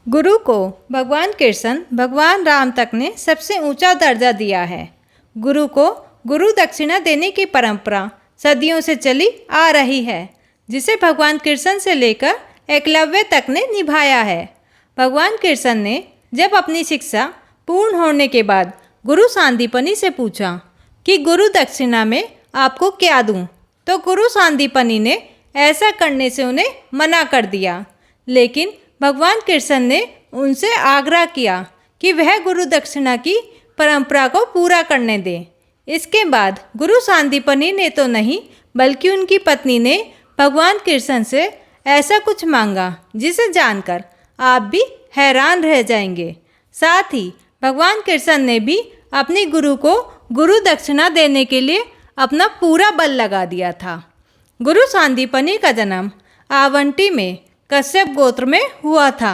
गुरु को भगवान कृष्ण भगवान राम तक ने सबसे ऊंचा दर्जा दिया है। गुरु को गुरु दक्षिणा देने की परंपरा सदियों से चली आ रही है, जिसे भगवान कृष्ण से लेकर एकलव्य तक ने निभाया है। भगवान कृष्ण ने जब अपनी शिक्षा पूर्ण होने के बाद गुरु सांदीपनि से पूछा कि गुरु दक्षिणा में आपको क्या दूं, तो गुरु सांदीपनि ने ऐसा करने से उन्हें मना कर दिया। लेकिन भगवान कृष्ण ने उनसे आग्रह किया कि वह गुरु दक्षिणा की परंपरा को पूरा करने दें। इसके बाद गुरु सांदीपनि ने तो नहीं, बल्कि उनकी पत्नी ने भगवान कृष्ण से ऐसा कुछ मांगा जिसे जानकर आप भी हैरान रह जाएंगे। साथ ही भगवान कृष्ण ने भी अपने गुरु को गुरु दक्षिणा देने के लिए अपना पूरा बल लगा दिया था। गुरु सांदीपनि का जन्म आवंटी में कश्यप गोत्र में हुआ था।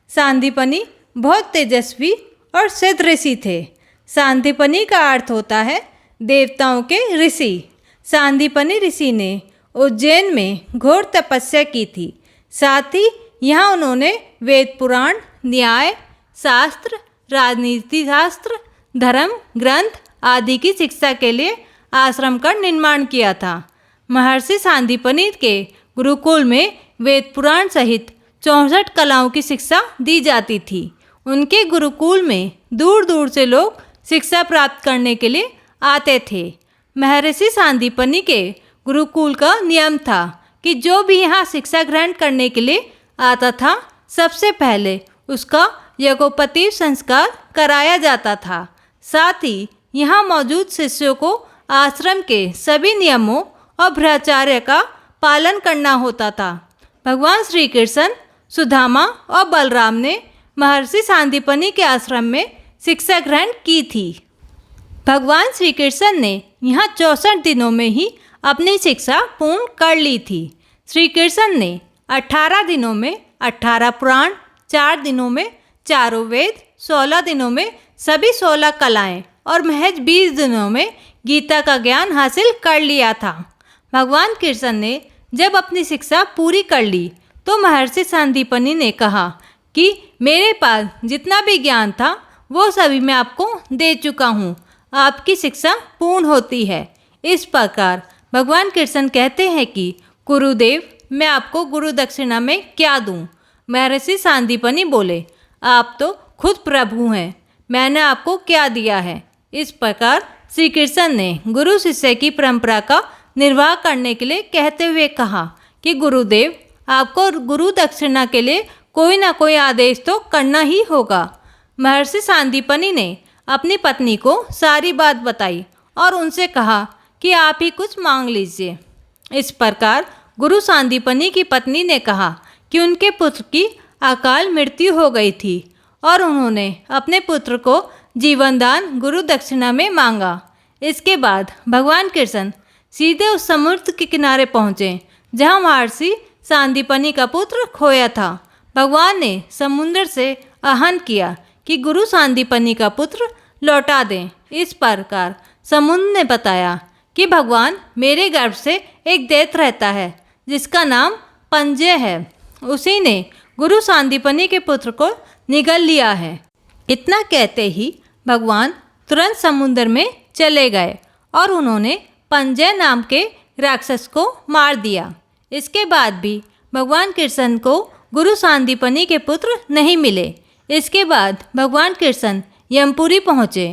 सांदीपनि बहुत तेजस्वी और सिद्ध ऋषि थे। सांदीपनि का अर्थ होता है देवताओं के ऋषि। सांदीपनि ऋषि ने उज्जैन में घोर तपस्या की थी। साथ ही यहाँ उन्होंने वेद पुराण, न्याय शास्त्र, राजनीति शास्त्र, धर्म ग्रंथ आदि की शिक्षा के लिए आश्रम का निर्माण किया था। महर्षि सांदीपनि के गुरुकुल में वेद पुराण सहित 64 कलाओं की शिक्षा दी जाती थी। उनके गुरुकुल में दूर दूर से लोग शिक्षा प्राप्त करने के लिए आते थे। महर्षि सांदीपनि के गुरुकुल का नियम था कि जो भी यहाँ शिक्षा ग्रहण करने के लिए आता था, सबसे पहले उसका यज्ञोपवीत संस्कार कराया जाता था। साथ ही यहाँ मौजूद शिष्यों को आश्रम के सभी नियमों और ब्रह्मचर्य का पालन करना होता था। भगवान श्री कृष्ण, सुदामा और बलराम ने महर्षि सांदीपनि के आश्रम में शिक्षा ग्रहण की थी। भगवान श्री कृष्ण ने यहाँ 64 दिनों में ही अपनी शिक्षा पूर्ण कर ली थी। श्री कृष्ण ने 18 दिनों में 18 पुराण, 4 दिनों में चारों वेद, 16 दिनों में सभी 16 कलाएं और महज 20 दिनों में गीता का ज्ञान हासिल कर लिया था। भगवान कृष्ण ने जब अपनी शिक्षा पूरी कर ली तो महर्षि सांदीपनि ने कहा कि मेरे पास जितना भी ज्ञान था वो सभी मैं आपको दे चुका हूँ, आपकी शिक्षा पूर्ण होती है। इस प्रकार भगवान कृष्ण कहते हैं कि गुरुदेव, मैं आपको गुरु दक्षिणा में क्या दूँ। महर्षि सांदीपनि बोले, आप तो खुद प्रभु हैं, मैंने आपको क्या दिया है। इस प्रकार श्री कृष्ण ने गुरु शिष्य की परंपरा का निर्वाह करने के लिए कहते हुए कहा कि गुरुदेव, आपको गुरु दक्षिणा के लिए कोई ना कोई आदेश तो करना ही होगा। महर्षि सांदीपनि ने अपनी पत्नी को सारी बात बताई और उनसे कहा कि आप ही कुछ मांग लीजिए। इस प्रकार गुरु सांदीपनि की पत्नी ने कहा कि उनके पुत्र की अकाल मृत्यु हो गई थी और उन्होंने अपने पुत्र को जीवनदान गुरु दक्षिणा में मांगा। इसके बाद भगवान कृष्ण सीधे उस समुद्र के किनारे पहुँचे जहाँ महर्षि सांदीपनि का पुत्र खोया था। भगवान ने समुद्र से आह्वान किया कि गुरु सांदीपनि का पुत्र लौटा दें। इस प्रकार समुद्र ने बताया कि भगवान, मेरे गर्भ से एक दैत्य रहता है जिसका नाम पंजय है। उसी ने गुरु सांदीपनि के पुत्र को निगल लिया है। इतना कहते ही भगवान तुरंत समुद्र में चले गए और उन्होंने पंजय नाम के राक्षस को मार दिया। इसके बाद भी भगवान कृष्ण को गुरु सांदीपनि के पुत्र नहीं मिले। इसके बाद भगवान कृष्ण यमपुरी पहुँचे।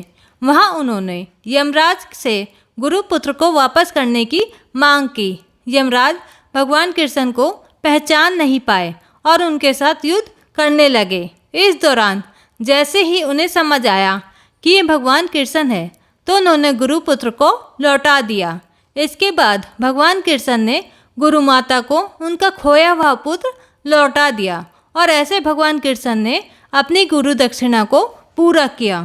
वहाँ उन्होंने यमराज से गुरु पुत्र को वापस करने की मांग की। यमराज भगवान कृष्ण को पहचान नहीं पाए और उनके साथ युद्ध करने लगे। इस दौरान जैसे ही उन्हें समझ आया कि ये भगवान कृष्ण है, तो उन्होंने गुरु पुत्र को लौटा दिया। इसके बाद भगवान कृष्ण ने गुरु माता को उनका खोया हुआ पुत्र लौटा दिया और ऐसे भगवान कृष्ण ने अपनी गुरु दक्षिणा को पूरा किया।